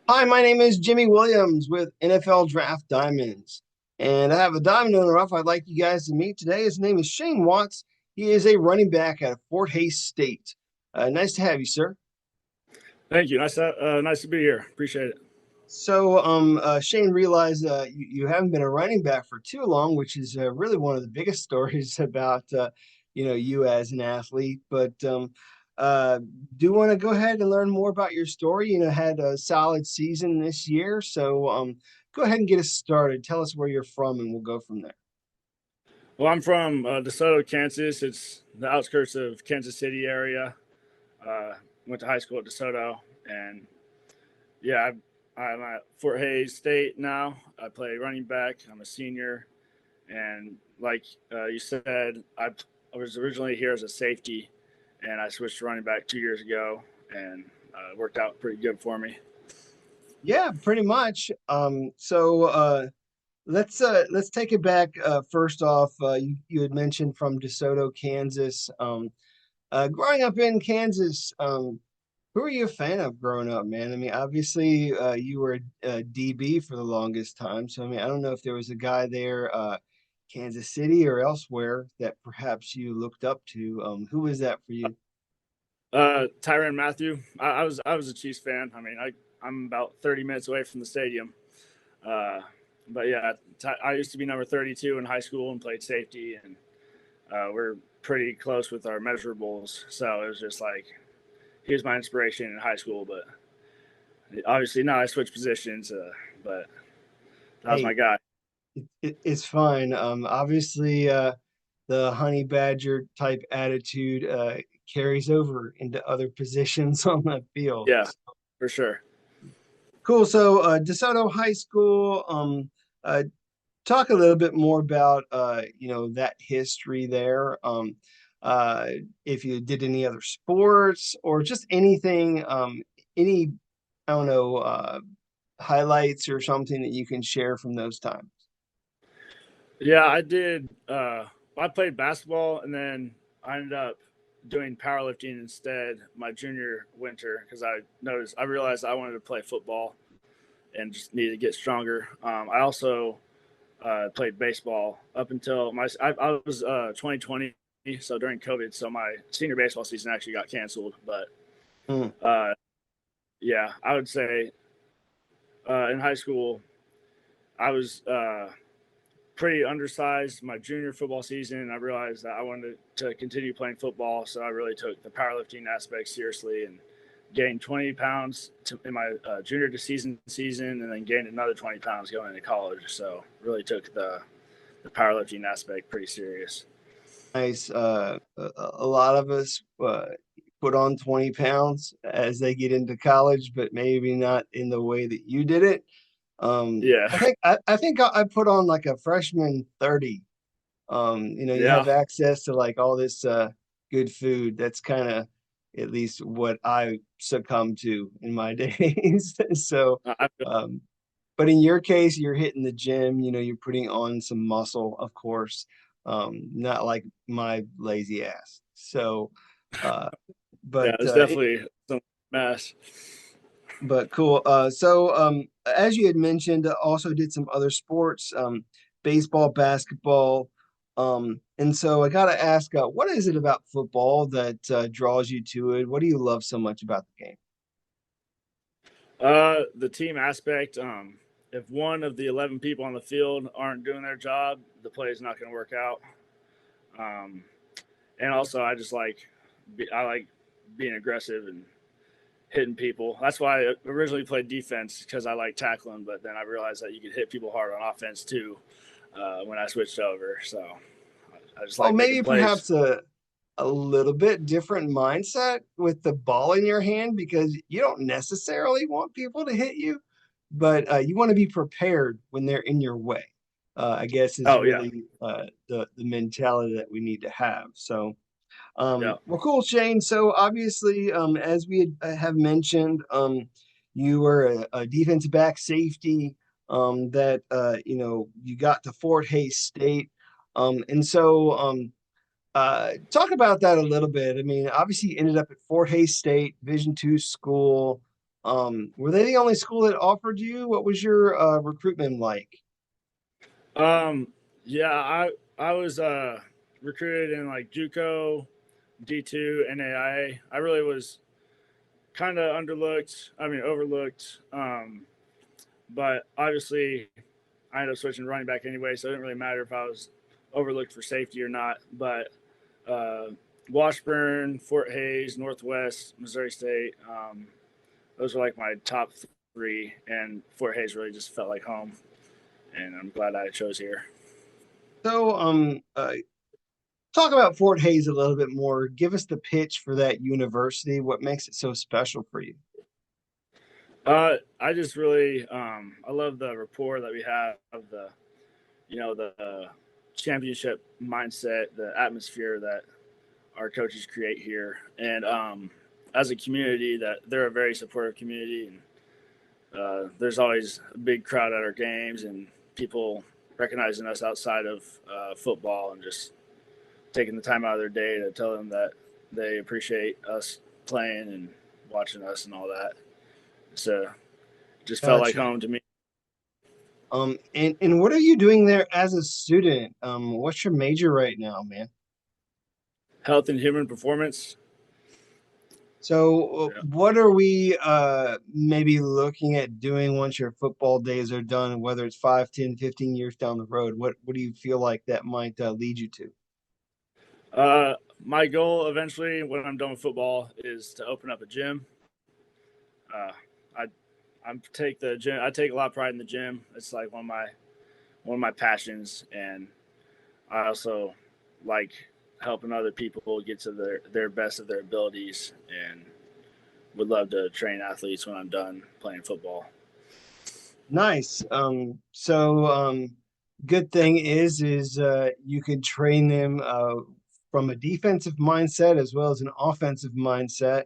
Hi, my name is Jimmy Williams with NFL Draft Diamonds, and I have a diamond in the rough I'd like you guys to meet today. His name is Shane Watts. He is a running back out of Fort Hays State. Nice to have you, sir. Thank you. Nice to be here. Appreciate it. Shane realized you haven't been a running back for too long, which is really one of the biggest stories about you as an athlete. But uh, do want to go ahead and learn more about your story. Had a solid season this year, so go ahead and get us started. Tell us where you're from, and we'll go from there. Well, I'm from DeSoto, Kansas. It's the outskirts of Kansas City area. Uh, Went to high school at DeSoto, and yeah, I'm at Fort Hays State now. I play running back. I'm a senior, and like you said, I was originally here as a safety, and I switched to running back 2 years ago, and it worked out pretty good for me. Yeah, pretty much. Let's take it back. First off, you had mentioned from DeSoto, Kansas. Growing up in Kansas, who are you a fan of growing up, man? I mean, obviously, you were a DB for the longest time. So, I mean, I don't know if there was a guy there, Kansas City or elsewhere, that perhaps you looked up to. Who was that for you? Tyrann Matthew. I was a Chiefs fan. I'm about 30 minutes away from the stadium. Uh, but yeah, I used to be number 32 in high school and played safety, and we're pretty close with our measurables. So it was just like he was my inspiration in high school. But obviously now I switched positions. But that was my Hey, guy. it's fine. Obviously, the honey badger type attitude carries over into other positions on the field. Yeah, for sure. Cool. So, DeSoto High School. Uh, Talk a little bit more about that history there. Uh, if you did any other sports or just anything, any I don't know, highlights or something that you can share from those times. Yeah, I did. I played basketball, and then I ended up doing powerlifting instead my junior winter because I realized I wanted to play football and just needed to get stronger. I also played baseball up until I was 2020, so during COVID, so my senior baseball season actually got canceled. But Mm. uh, yeah, I would say in high school I was pretty undersized my junior football season, and I realized that I wanted to continue playing football, so I really took the powerlifting aspect seriously and gained 20 pounds in my junior to season, and then gained another 20 pounds going into college. So really took the powerlifting aspect pretty serious. Nice. A lot of us put on 20 pounds as they get into college, but maybe not in the way that you did it. Yeah, I think I put on like a freshman 30. You yeah. have access to like all this good food. That's kind of at least what I succumbed to in my days. So, I feel, um, but in your case, you're hitting the gym, you're putting on some muscle, of course, not like my lazy ass. So, uh, but yeah, it's uh, definitely some mess. but cool. As you had mentioned, also did some other sports, baseball, basketball. And so I got to ask, what is it about football that draws you to it? What do you love so much about the game? The team aspect. If one of the 11 people on the field aren't doing their job, the play is not going to work out. Um, and also, I like being aggressive and hitting people. That's why I originally played defense because I like tackling, but then I realized that you could hit people hard on offense too when I switched over. So I just Well, like making maybe plays. perhaps a little bit different mindset with the ball in your hand because you don't necessarily want people to hit you, but you want to be prepared when they're in your way. I guess is Oh yeah, really the mentality that we need to have. So, yeah. well, cool, Shane. So obviously, as we have mentioned, you were a defensive back safety that you got to Fort Hays State. Talk about that a little bit. I mean, obviously, you ended up at Fort Hays State, Division II school. Were they the only school that offered you? What was your recruitment like? Um, yeah, I was recruited in like JUCO, D2, NAIA. I really was kind of overlooked. But obviously, I ended up switching running back anyway, so it didn't really matter if I was overlooked for safety or not. But uh, Washburn, Fort Hays, Northwest, Missouri State, those were like my top three, and Fort Hays really just felt like home, and I'm glad I chose here. So, talk about Fort Hays a little bit more. Give us the pitch for that university. What makes it so special for you? I just really, I love the rapport that we have, the championship mindset, the atmosphere that our coaches create here, and as a community, that they're a very supportive community, and there's always a big crowd at our games, and people recognizing us outside of football, and just taking the time out of their day to tell them that they appreciate us playing and watching us and all that. So just felt like Gotcha. home to me. And what are you doing there as a student? What's your major right now, man? Health and human performance. So, Yeah. what are we maybe looking at doing once your football days are done, whether it's 5, 10, 15 years down the road? What do you feel like that might lead you to? My goal eventually, when I'm done with football, is to open up a gym. Uh, I I take a lot of pride in the gym. It's like one of my passions, and I also like helping other people get to their best of their abilities, and would love to train athletes when I'm done playing football. Nice. Good thing is you can train them from a defensive mindset as well as an offensive mindset.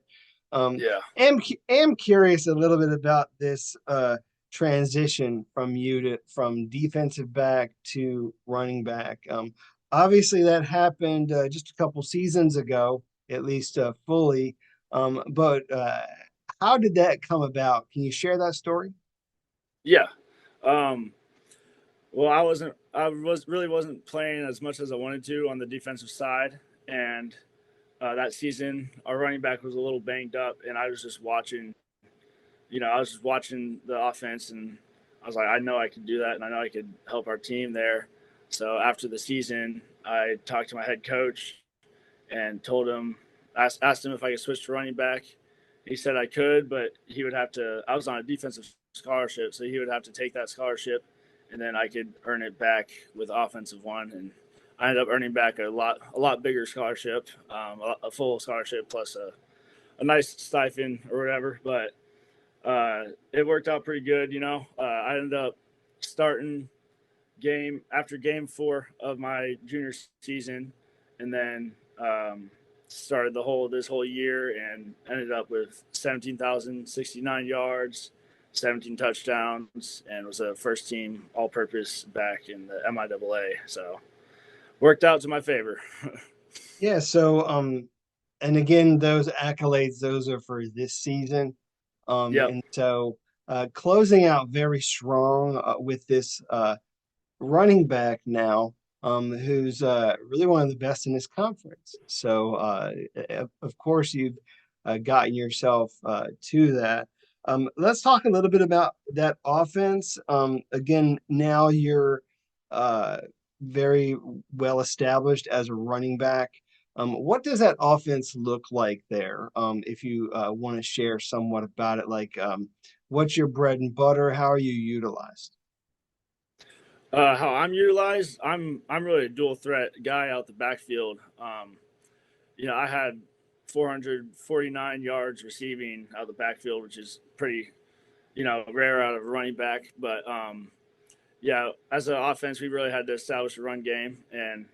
Um, Yeah. am curious a little bit about this transition from defensive back to running back. Obviously that happened just a couple seasons ago, at least fully. But how did that come about? Can you share that story? Yeah. Um, well, I was really wasn't playing as much as I wanted to on the defensive side, and that season our running back was a little banged up, and I was just watching. I was just watching the offense, and I was like, I know I could do that, and I know I could help our team there. So after the season, I talked to my head coach and told him, asked him if I could switch to running back. He said I could, but he would have to. I was on a defensive scholarship, so he would have to take that scholarship, and then I could earn it back with offensive one. And I ended up earning back a lot bigger scholarship, a full scholarship plus a nice stipend or whatever. But it worked out pretty good. I ended up starting game after game four of my junior season, and then started this whole year and ended up with 17,069 yards, 17 touchdowns, and was a first team all purpose back in the MIAA. So worked out to my favor. Yeah, and again, those accolades, those are for this season. Yep. And so closing out very strong with this running back now, who's really one of the best in this conference. So, of course, you've gotten yourself to that. Let's talk a little bit about that offense. Again, now you're uh, very well established as a running back. What does that offense look like there? If you want to share somewhat about it, like what's your bread and butter? How are you utilized? How I'm utilized, I'm really a dual threat guy out the backfield. I had 449 yards receiving out of the backfield, which is pretty, rare out of a running back. But yeah, as an offense, we really had to establish a run game, and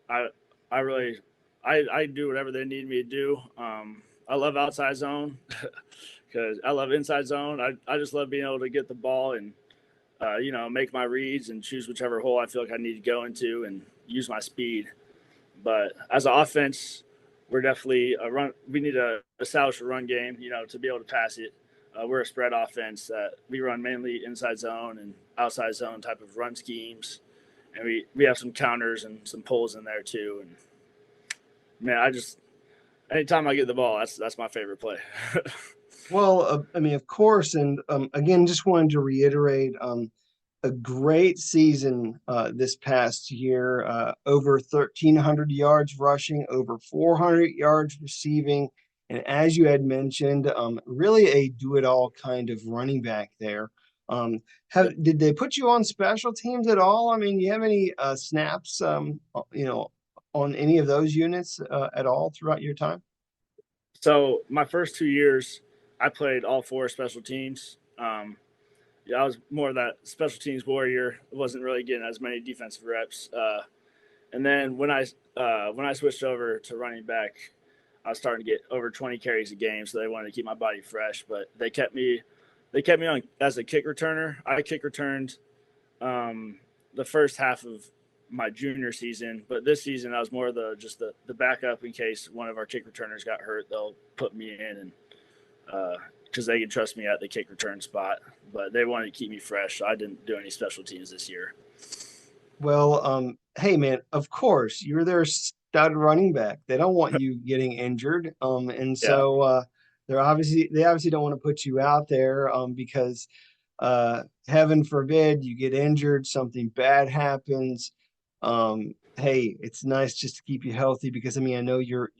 I, I really, I do whatever they need me to do. I love outside zone because I love inside zone. I just love being able to get the ball and, make my reads and choose whichever hole I feel like I need to go into and use my speed. But as an offense, we're definitely a run. We need to establish a run game, to be able to pass it. we're a spread offense that we run mainly inside zone and outside zone type of run schemes, and we have some counters and some pulls in there too. And man, I just anytime I get the ball, that's my favorite play. Well, I mean, of course, and again, just wanted to reiterate a great season this past year. Over 1,300 yards rushing, over 400 yards receiving, and as you had mentioned, really a do-it-all kind of running back there. Um, did they put you on special teams at all? I mean, do you have any snaps, on any of those units at all throughout your time? So my first 2 years, I played all four special teams. Yeah, I was more of that special teams warrior. I wasn't really getting as many defensive reps. And then when I switched over to running back, I was starting to get over 20 carries a game. So they wanted to keep my body fresh, but they kept me on as a kick returner. I kick returned the first half of my junior season, but this season I was more the backup in case one of our kick returners got hurt. They'll put me in and because they can trust me at the kick return spot. But they wanted to keep me fresh, so I didn't do any special teams this year. Well, hey man, of course you're their stud running back. They don't want you getting injured. And Yeah. so they obviously don't want to put you out there because heaven forbid you get injured, something bad happens. Hey, it's nice just to keep you healthy because I mean I know you're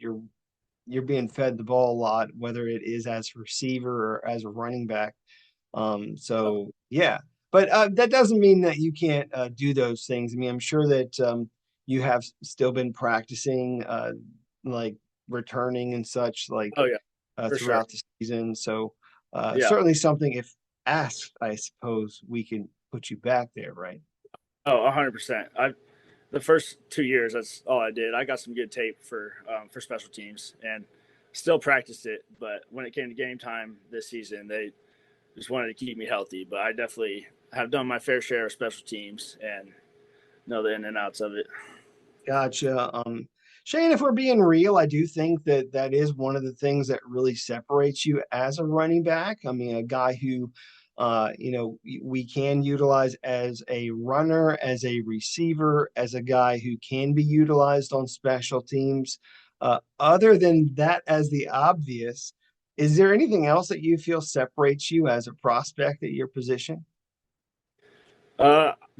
being fed the ball a lot, whether it is as a receiver or as a running back. So yeah, but that doesn't mean that you can't do those things. I mean, I'm sure that you have still been practicing, like returning and such, like Oh yeah, for sure. throughout the season. So Yeah. certainly something, if asked, I suppose we can put you back there, right? Oh, 100%. I the first 2 years, that's all I did. I got some good tape for special teams and still practiced it. But when it came to game time this season, they just wanted to keep me healthy. But I definitely have done my fair share of special teams and know the in and outs of it. Gotcha. Shane, if we're being real, I do think that that is one of the things that really separates you as a running back. I mean, a guy who, we can utilize as a runner, as a receiver, as a guy who can be utilized on special teams. Other than that, as the obvious, is there anything else that you feel separates you as a prospect at your position?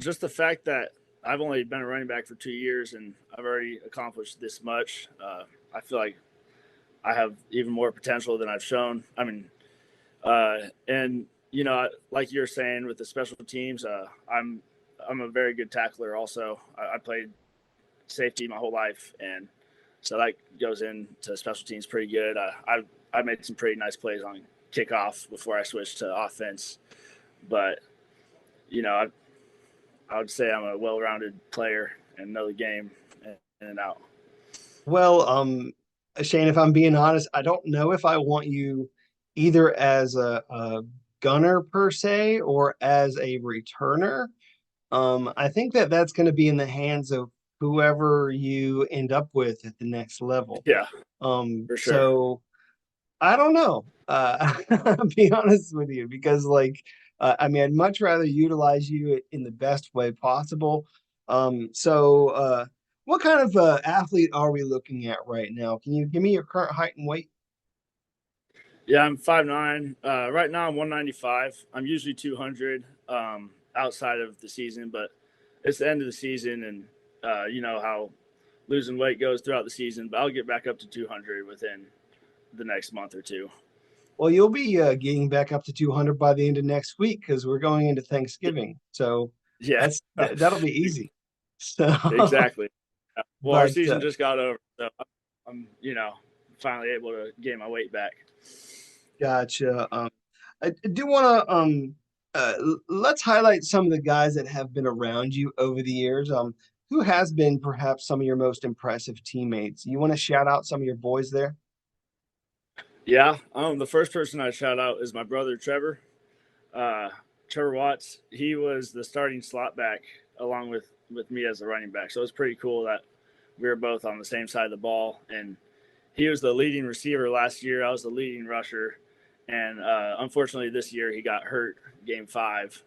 Just the fact that I've only been a running back for 2 years and I've already accomplished this much. I feel like I have even more potential than I've shown. I mean, and like you're saying with the special teams, I'm a very good tackler. Also, I played safety my whole life, and so that goes into special teams pretty good. I made some pretty nice plays on kickoff before I switched to offense, but you know I would say I'm a well-rounded player and know the game in and out. Well, Shane, if I'm being honest, I don't know if I want you either as a gunner per se or as a returner. I think that that's going to be in the hands of whoever you end up with at the next level. Yeah, for sure. So I don't know. I'll be honest with you because, like, I mean, I'd much rather utilize you in the best way possible. What kind of athlete are we looking at right now? Can you give me your current height and weight? Yeah, I'm 5'9". Right now I'm 195. I'm usually 200 outside of the season, but it's the end of the season, and you know how losing weight goes throughout the season. But I'll get back up to 200 within the next month or two. Well, you'll be getting back up to 200 by the end of next week because we're going into Thanksgiving. So Yeah, that'll be easy. So, exactly. Well, our but season just got over, so I'm finally able to gain my weight back. gotcha. I do want to let's highlight some of the guys that have been around you over the years. Who has been perhaps some of your most impressive teammates? You want to shout out some of your boys there? Yeah, the first person I shout out is my brother Trevor. Uh, Trevor Watts. He was the starting slot back along with me as a running back. So it was pretty cool that we were both on the same side of the ball. And he was the leading receiver last year. I was the leading rusher, and unfortunately this year he got hurt game 5,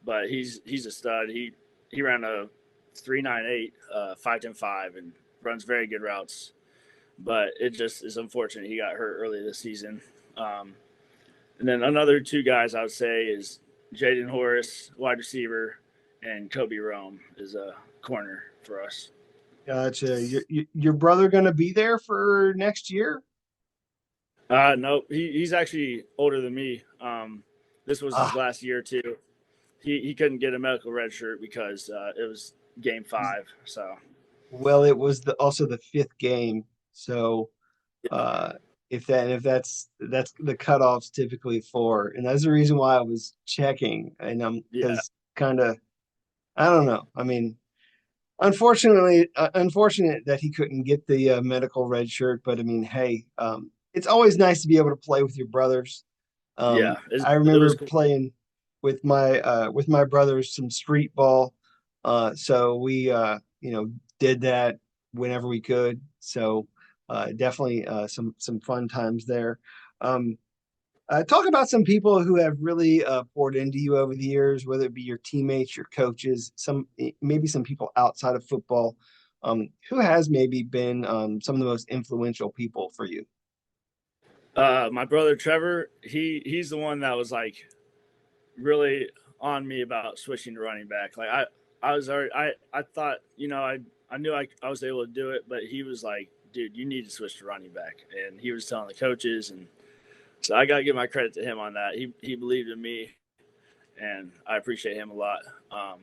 but he's a stud. He ran a 3.98, 5.10.5, and runs very good routes. But it just is unfortunate he got hurt early this season. Um, and then another two guys I would say is Jaden Horace, wide receiver, and Kobe Rome is a corner for us. Gotcha. Your brother gonna be there for next year? No, he's actually older than me. This was his Ah, last year too. He couldn't get a medical red shirt because it was game 5. So well, it was also the fifth game, so uh, if that's the cutoffs typically for, and that's the reason why I was checking, and yeah, because kind of I don't know. I mean, unfortunate that he couldn't get the medical red shirt, but I mean, hey, it's always nice to be able to play with your brothers. yeah, I it was remember cool. playing with my brothers some street ball. So we did that whenever we could. So definitely some fun times there. Um, talk about some people who have really poured into you over the years, whether it be your teammates, your coaches, maybe some people outside of football. Who has maybe been some of the most influential people for you? My brother Trevor, he's the one that was like really on me about switching to running back. Like I was already I thought I knew I was able to do it, but he was like, dude, you need to switch to running back, and he was telling the coaches, and so I got to give my credit to him on that. He believed in me, and I appreciate him a lot. Um,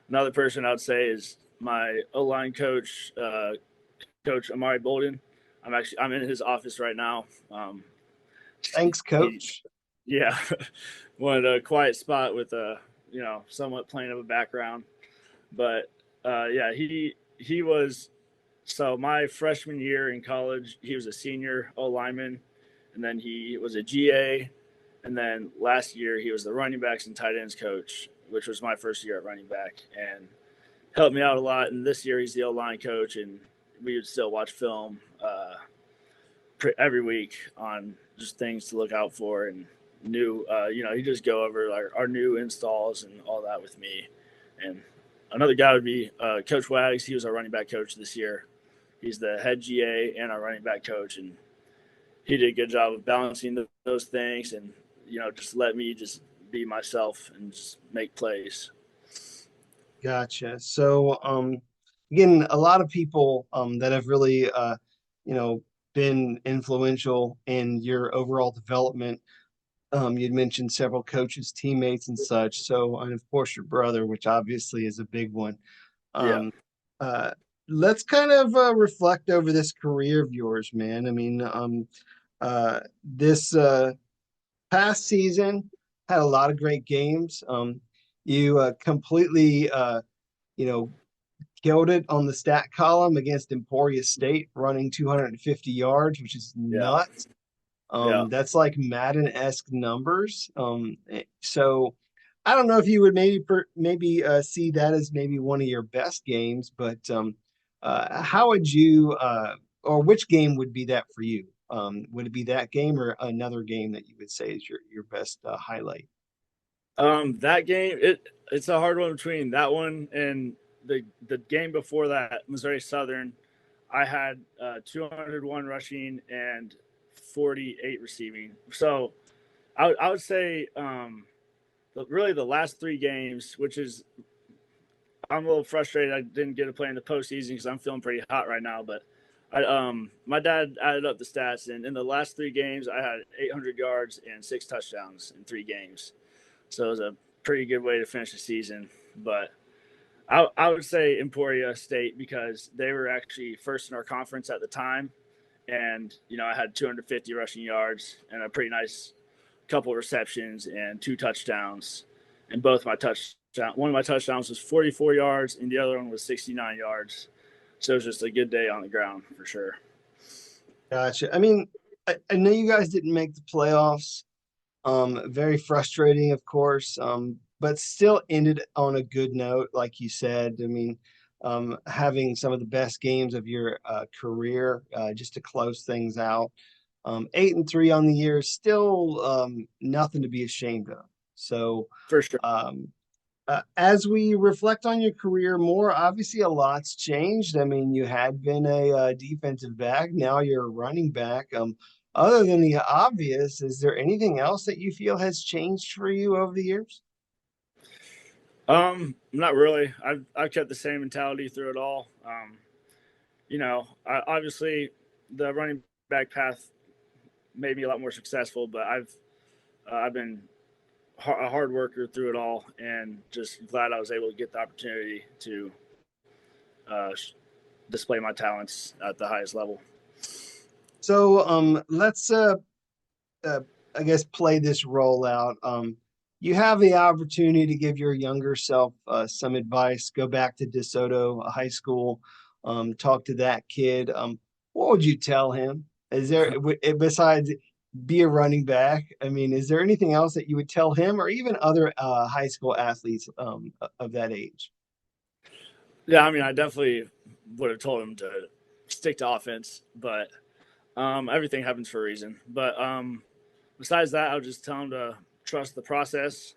Another person I'd say is my O line coach, Coach Amari Bolden. I'm in his office right now. Thanks, He coach. Yeah, wanted a quiet spot with a somewhat plain of a background, but yeah, he was so my freshman year in college, he was a senior O lineman, and then he was a GA, and then last year he was the running backs and tight ends coach, which was my first year at running back, and helped me out a lot. And this year he's the O line coach, and we would still watch film every week on just things to look out for and new. He just go over our new installs and all that with me. And another guy would be Coach Wags. He was our running back coach this year. He's the head GA and our running back coach, and he did a good job of balancing those things and just let me just be myself and just make plays. Gotcha. So, again, a lot of people that have really, you know, been influential in your overall development. You'd mentioned several coaches, teammates, and such. So, and of course, your brother, which obviously is a big one. Yeah, Um, uh, let's kind of reflect over this career of yours, man. I mean, this past season had a lot of great games. You completely, you know, killed it on the stat column against Emporia State, running 250 yards, which is yeah, nuts. yeah. That's like Madden-esque numbers. So I don't know if you would maybe see that as maybe one of your best games, but how would you or which game would be that for you? Would it be that game or another game that you would say is your best highlight? That game, it's a hard one between that one and the game before that, Missouri Southern. I had 201 rushing and 48 receiving. So I would say really the last 3 games, which is I'm a little frustrated I didn't get to play in the postseason because I'm feeling pretty hot right now. But my dad added up the stats, and in the last 3 games, I had 800 yards and 6 touchdowns in 3 games. So it was a pretty good way to finish the season. But I would say Emporia State because they were actually first in our conference at the time. And, I had 250 rushing yards and a pretty nice couple receptions and 2 touchdowns. And one of my touchdowns was 44 yards and the other one was 69 yards. So it was just a good day on the ground for sure. Gotcha. I mean, I know you guys didn't make the playoffs. Very frustrating, of course, but still ended on a good note, like you said. I mean, having some of the best games of your career just to close things out. 8-3 on the year, still nothing to be ashamed of. So, For sure. um, as we reflect on your career more, obviously a lot's changed. I mean, you had been a defensive back, now you're a running back. Other than the obvious, is there anything else that you feel has changed for you over the years? Not really. I've kept the same mentality through it all. Obviously the running back path made me a lot more successful, but I've been a hard worker through it all, and just glad I was able to get the opportunity to uh, display my talents at the highest level. So, let's uh, I guess play this role out. You have the opportunity to give your younger self some advice. Go back to DeSoto High School, talk to that kid. What would you tell him? Is there besides be a running back? I mean, is there anything else that you would tell him, or even other high school athletes of that age? Yeah, I mean, I definitely would have told him to stick to offense, but everything happens for a reason. But besides that, I would just tell him to trust the process,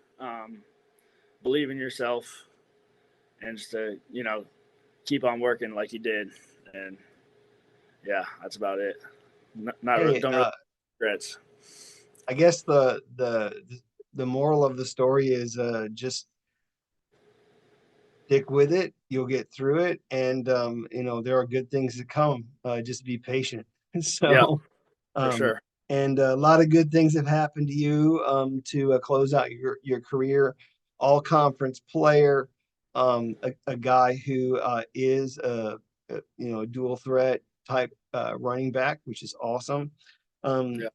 believe in yourself, and just to keep on working like you did. And yeah, that's about it. Not Hey, don't really regrets. I guess the moral of the story is just stick with it. You'll get through it, and there are good things to come. Just be patient. Yep, So, for um, sure. and a lot of good things have happened to you to close out your career. All conference player, a guy who is a dual threat type running back, which is awesome. Yeah.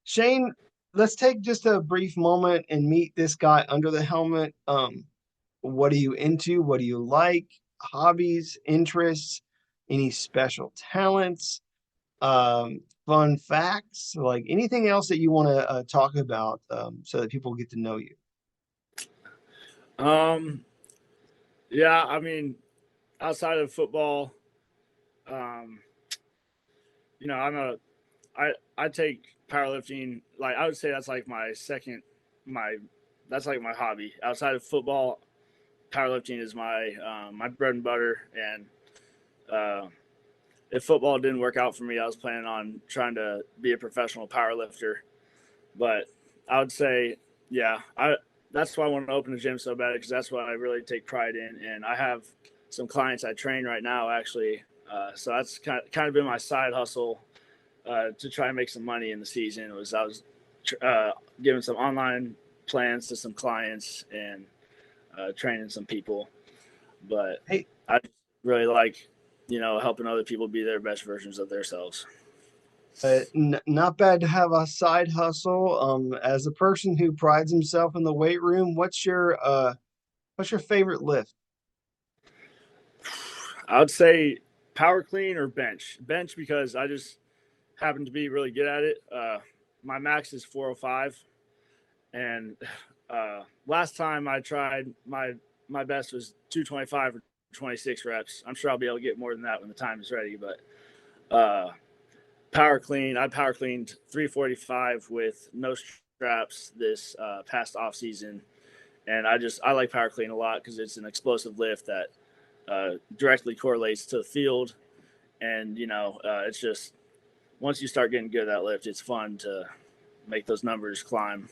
Shane, let's take just a brief moment and meet this guy under the helmet. What are you into? What do you like? Hobbies, interests, any special talents, fun facts, like anything else that you want to talk about so that people get to know you? Um. Yeah. I mean, outside of football, um, I'm a I take powerlifting, like I would say that's like my second my that's like my hobby. Outside of football, powerlifting is my bread and butter. And uh, if football didn't work out for me, I was planning on trying to be a professional powerlifter. But I would say, yeah, I that's why I want to open a gym so bad, because that's what I really take pride in. And I have some clients I train right now, actually. So that's kind of been my side hustle to try and make some money in the season. I was uh, giving some online plans to some clients and training some people. But Hey, I really like, helping other people be their best versions of themselves. not bad to have a side hustle. As a person who prides himself in the weight room, what's your favorite lift? I would say power clean or bench. Bench because I just happen to be really good at it. My max is 405, and last time I tried, my best was 225 or 26 reps. I'm sure I'll be able to get more than that when the time is ready. But power clean, I power cleaned 345 with no straps this past off season, and I like power clean a lot because it's an explosive lift that directly correlates to the field. And it's just, once you start getting good at that lift, it's fun to make those numbers climb.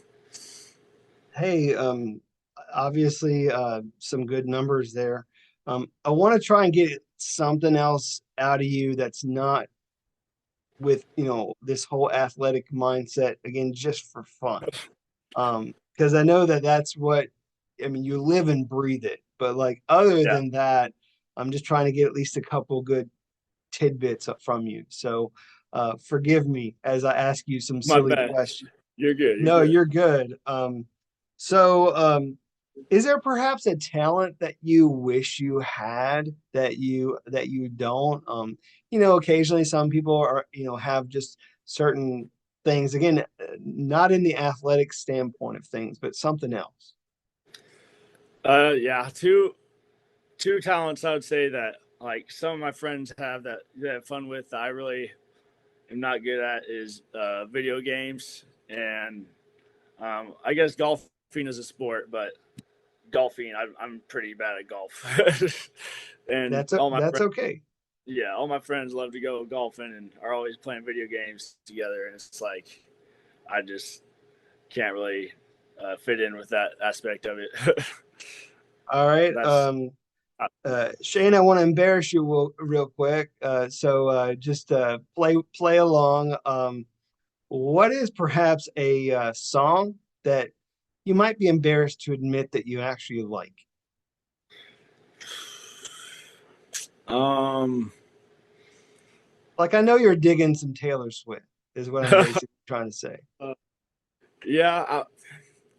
Hey, obviously, some good numbers there. I want to try and get something else out of you that's not with, this whole athletic mindset again, just for fun. Because I know that that's what, I mean, you live and breathe it. But like, other Yeah, than that, I'm just trying to get at least a couple good tidbits up from you. So, forgive me as I ask you some my silly bad. questions. You're good. You're No, good. you're good. So, is there perhaps a talent that you wish you had that you don't? Occasionally some people are, have just certain things. Again, not in the athletic standpoint of things, but something else. Yeah, two talents I would say that like some of my friends have that they have fun with that I really am not good at is video games, and I guess golfing is a sport, but golfing, I'm pretty bad at golf. And all my That's friends, okay. yeah, all my friends love to go golfing and are always playing video games together, and it's like I just can't really fit in with that aspect of it. All right. That's Shane, I want to embarrass you real quick. Just play along. What is perhaps a song that you might be embarrassed to admit that you actually like? um Like I know you're digging some Taylor Swift, is what I'm basically trying to say. yeah,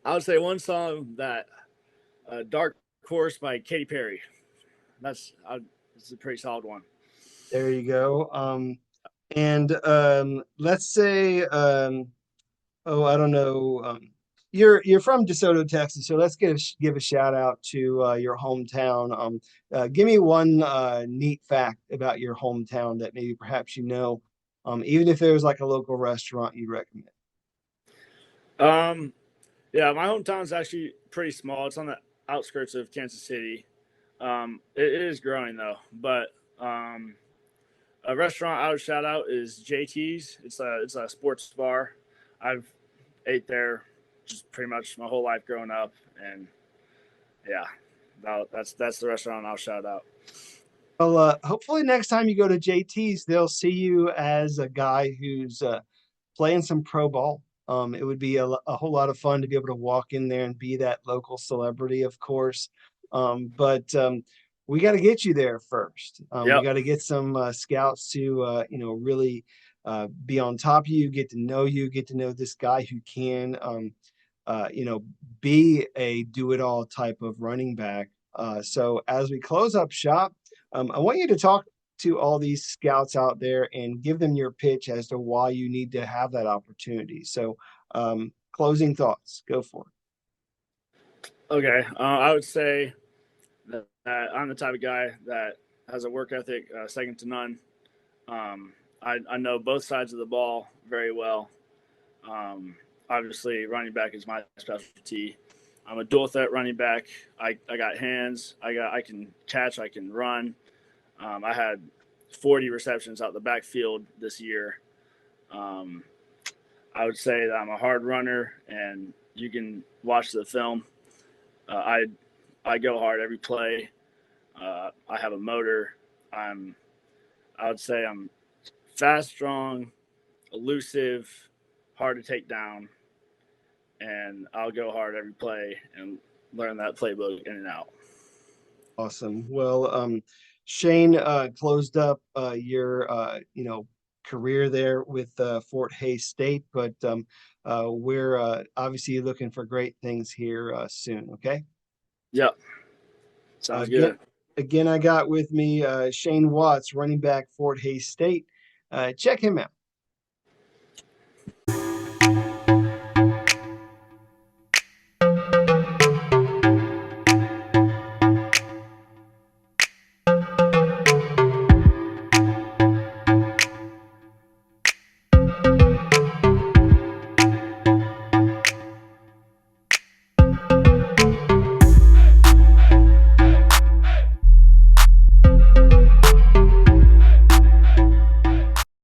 I would say one song that Dark Horse by Katy Perry. That's a pretty solid one. There you go. And let's say, oh, I don't know. You're from DeSoto, Texas, so let's give a shout out to your hometown. Give me one neat fact about your hometown that maybe perhaps you know, even if there's like a local restaurant you'd recommend. Um, yeah, my hometown's actually pretty small. It's on the outskirts of Kansas City. It is growing though, but a restaurant I would shout out is JT's. It's a sports bar. I've ate there just pretty much my whole life growing up, and yeah, that's the restaurant I'll shout out. Well, hopefully next time you go to JT's, they'll see you as a guy who's playing some pro ball. It would be a whole lot of fun to be able to walk in there and be that local celebrity, of course. But we got to get you there first. We Yep. got to get some scouts to, really be on top of you, get to know you, get to know this guy who can, uh, you know, be a do-it-all type of running back. So as we close up shop, I want you to talk to all these scouts out there and give them your pitch as to why you need to have that opportunity. So, closing thoughts, go for it. Okay. I would say that I'm the type of guy that has a work ethic second to none. I know both sides of the ball very well. Obviously, running back is my specialty. I'm a dual threat running back. I got hands. I can catch. I can run. I had 40 receptions out the backfield this year. Um, I would say that I'm a hard runner, and you can watch the film. I go hard every play. I have a motor. I'm I would say I'm fast, strong, elusive, hard to take down, and I'll go hard every play and learn that playbook in and out. Awesome. Well, Shane closed up your career there with Fort Hays State, but we're obviously looking for great things here soon. Okay. Yep, sounds Again, good. again, I got with me Shane Watts, running back Fort Hays State. Check him out.